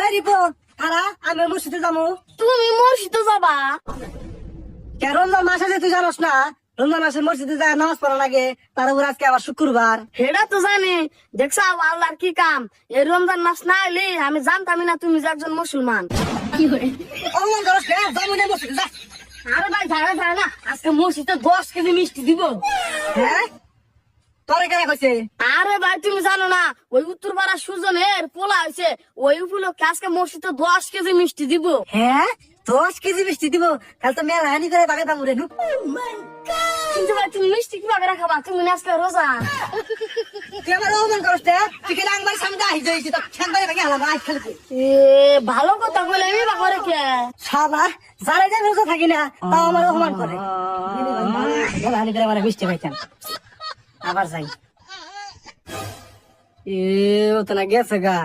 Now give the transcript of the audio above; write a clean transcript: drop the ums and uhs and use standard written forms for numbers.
এই রিপো খারা আমি মসজিদে যাবো। তুমি মসজিদে যাবা? কে রমজান মাস আছে তুই জানোস না? রমজান মাসে মসজিদে যায় নামাজ পড়া লাগে, তার উপর আজকে আবার শুক্রবার। সেটা তো জানি। দেখছ আল্লাহর কি কাম, এই রমজান মাস না এলে আমি জানতামই না তুমি যে একজন মুসলমান। অমন করস কে? যাবো না মসজিদে যা। আরে ভাই যায় না, আজকে মসজিদে 10 কেজি মিষ্টি দিব। হ্যাঁ তোরে কেন কইছে? আরে ভাই তুমি জানো না, ওই উত্তরপাড়া সুজনের পোলা হয়েছে, ওই উপলক্ষে আজকে মসজিদে 10 কেজি মিষ্টি দিব। হ্যাঁ 10 কেজি মিষ্টি দিব? তাহলে তো মেলা হানি করে বাগে দাম রে। কিন্তু ভাই তুমি মিষ্টি কি ভাগে রাখাবা? তুমি না আজকে রোজা। তুই আমার অমন করস কে? তুই কেন আমার সামনে আই যাইছিস? তো খেলবারে বাগে হালা আই খেলবি। এ ভালো কথা বলে আমি বা করে কে? শালা যারা যাই রোজা থাকি না তাও আমার অপমান করে। মেলা হানি করে আমার মিষ্টি খাইতাম। আবার যাই। এ ও তো না গেছে গা।